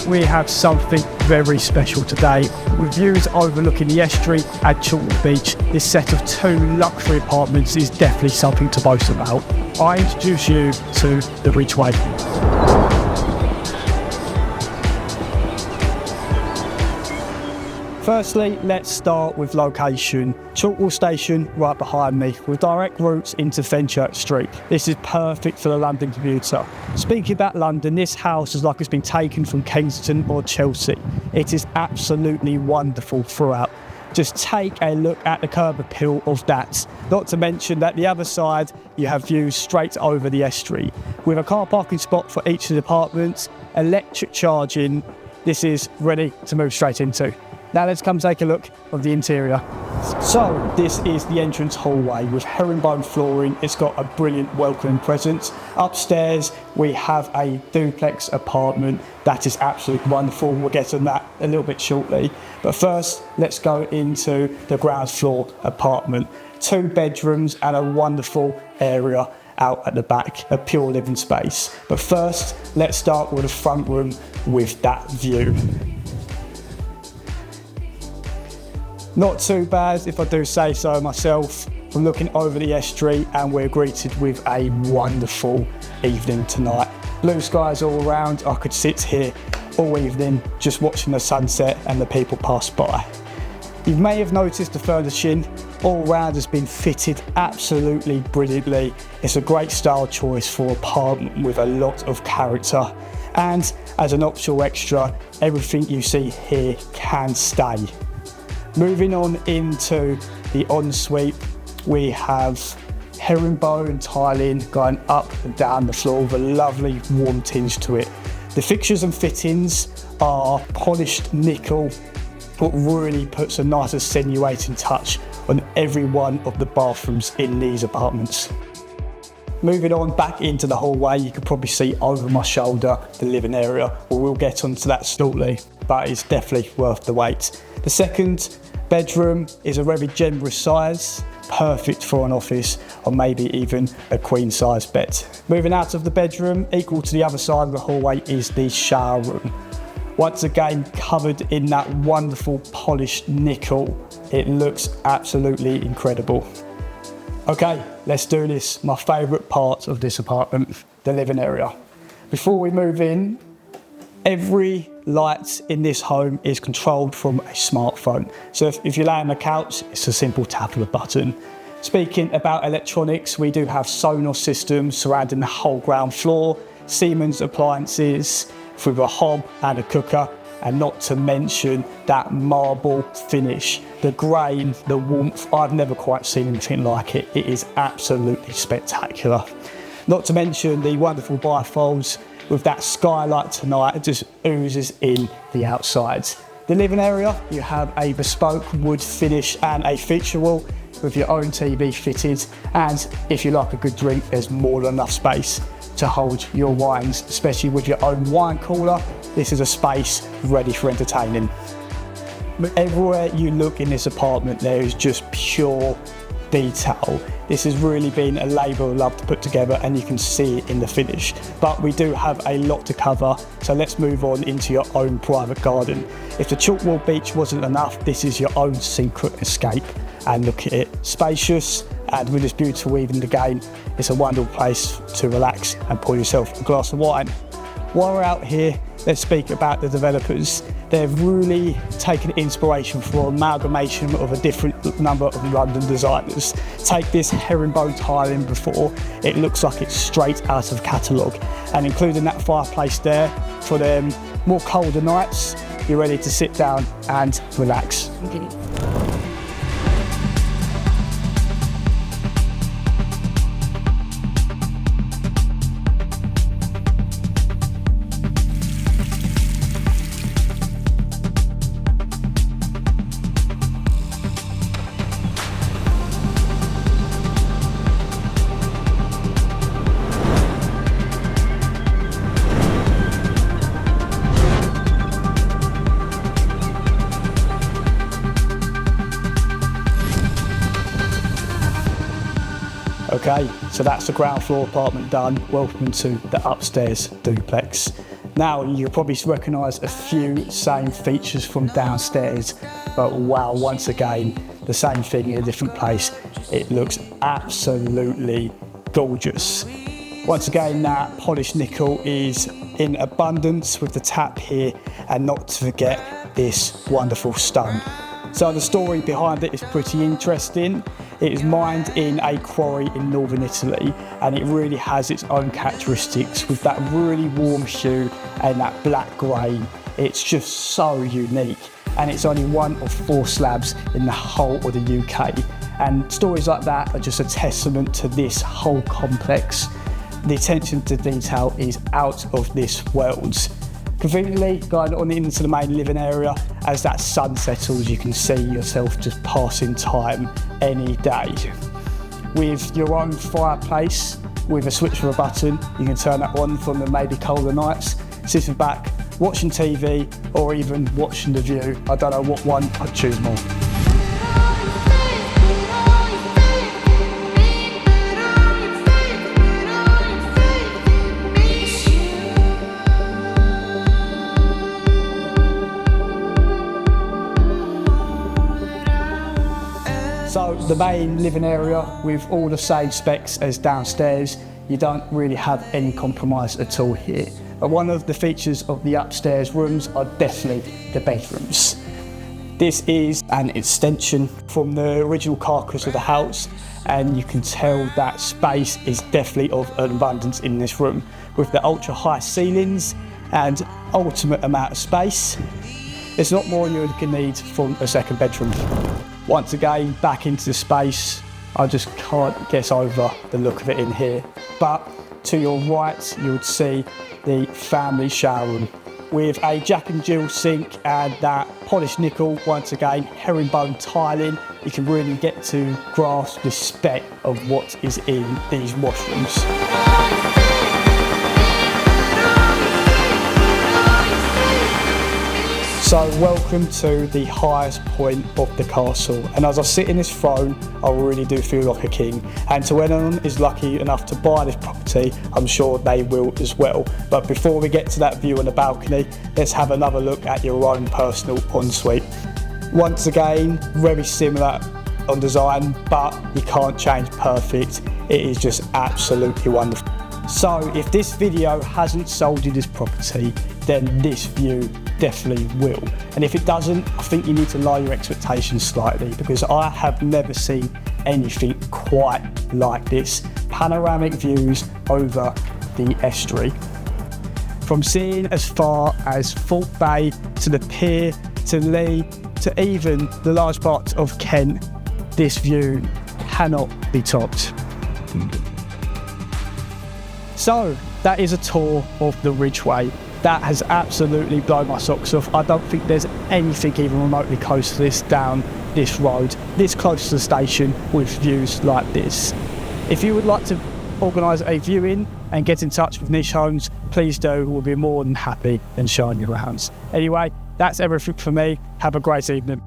we have something very special today. With views overlooking the estuary at Chalkwell Beach, this set of 2 luxury apartments is definitely something to boast about. I introduce you to the Ridgeway. Firstly, let's start with location. Chalkwell Station right behind me, with direct routes into Fenchurch Street. This is perfect for the London commuter. Speaking about London, this house is like it's been taken from Kensington or Chelsea. It is absolutely wonderful throughout. Just take a look at the curb appeal of that. Not to mention that the other side, you have views straight over the estuary. With a car parking spot for each of the apartments, electric charging, this is ready to move straight into. Now let's come take a look of the interior. So this is the entrance hallway with herringbone flooring. It's got a brilliant welcoming presence. Upstairs we have a duplex apartment that is absolutely wonderful. We'll get on that a little bit shortly. But first let's go into the ground floor apartment. 2 bedrooms and a wonderful area out at the back, a pure living space. But first let's start with the front room with that view. Not too bad, if I do say so myself. I'm looking over the estuary and we're greeted with a wonderful evening tonight. Blue skies all around. I could sit here all evening just watching the sunset and the people pass by. You may have noticed the furnishing all round has been fitted absolutely brilliantly. It's a great style choice for an apartment with a lot of character. And as an optional extra, everything you see here can stay. Moving on into the ensuite, we have herringbone tiling going up and down the floor with a lovely warm tinge to it. The fixtures and fittings are polished nickel, what really puts a nice attenuating touch on every one of the bathrooms in these apartments. Moving on back into the hallway, you can probably see over my shoulder the living area. We'll get onto that shortly, but it's definitely worth the wait. The second bedroom is a very generous size, perfect for an office or maybe even a queen size bed. Moving out of the bedroom, equal to the other side of the hallway is the shower room. Once again, covered in that wonderful polished nickel. It looks absolutely incredible. Okay, let's do this. My favourite part of this apartment, the living area. Before we move in, every light in this home is controlled from a smartphone. So if you lay on the couch, it's a simple tap of a button. Speaking about electronics, we do have Sonos systems surrounding the whole ground floor, Siemens appliances with a hob and a cooker, and not to mention that marble finish, the grain, the warmth. I've never quite seen anything like it. It is absolutely spectacular. Not to mention the wonderful bifolds with that skylight tonight. It just oozes in the outside. The living area, you have a bespoke wood finish and a feature wall with your own TV fitted. And if you like a good drink, there's more than enough space to hold your wines, especially with your own wine cooler. This is a space ready for entertaining. Everywhere you look in this apartment, there is just pure detail. This has really been a labour of love to put together, and you can see it in the finish. But we do have a lot to cover, so let's move on into your own private garden. If the Chalkwell Beach wasn't enough, this is your own secret escape. And look at it, spacious, and with this beautiful evening again, it's a wonderful place to relax and pour yourself a glass of wine. While we're out here, let's speak about the developers. They've really taken inspiration from an amalgamation of a different number of London designers. Take this herringbone tiling before, it looks like it's straight out of catalogue. And including that fireplace there, for them more colder nights, you're ready to sit down and relax. Okay. Okay, so that's the ground floor apartment done. Welcome to the upstairs duplex. Now, you'll probably recognise a few same features from downstairs, but wow, once again, the same thing in a different place. It looks absolutely gorgeous. Once again, that polished nickel is in abundance with the tap here, and not to forget this wonderful stone. So the story behind it is pretty interesting. It is mined in a quarry in northern Italy, and it really has its own characteristics with that really warm hue and that black grain. It's just so unique, and it's only one of 4 slabs in the whole of the UK. And stories like that are just a testament to this whole complex. The attention to detail is out of this world. Conveniently, going on into the main living area, as that sun settles, you can see yourself just passing time any day. With your own fireplace, with a switch of a button, you can turn that on from the maybe colder nights, sitting back, watching TV, or even watching the view. I don't know what one I'd choose more. So the main living area with all the same specs as downstairs, you don't really have any compromise at all here. But one of the features of the upstairs rooms are definitely the bedrooms. This is an extension from the original carcass of the house, and you can tell that space is definitely of an abundance in this room, with the ultra high ceilings and ultimate amount of space. It's not more than you can need from a second bedroom. Once again, back into the space, I just can't get over the look of it in here. But to your right, you would see the family shower room with a Jack and Jill sink and that polished nickel, once again, herringbone tiling. You can really get to grasp the spec of what is in these washrooms. So welcome to the highest point of the castle, and as I sit in this throne, I really do feel like a king. And to anyone is lucky enough to buy this property, I'm sure they will as well. But before we get to that view on the balcony, let's have another look at your own personal ensuite. Once again, very similar on design, but you can't change perfect. It is just absolutely wonderful. So if this video hasn't sold you this property, then this view definitely will. And if it doesn't, I think you need to lower your expectations slightly, because I have never seen anything quite like this. Panoramic views over the estuary. From seeing as far as Fort Bay to the pier to Leigh to even the large parts of Kent, this view cannot be topped. So that is a tour of the Ridgeway. That has absolutely blown my socks off. I don't think there's anything even remotely close to this down this road, this close to the station, with views like this. If you would like to organise a viewing and get in touch with Niche Homes, please do. We'll be more than happy and showing you around. Anyway, that's everything for me. Have a great evening.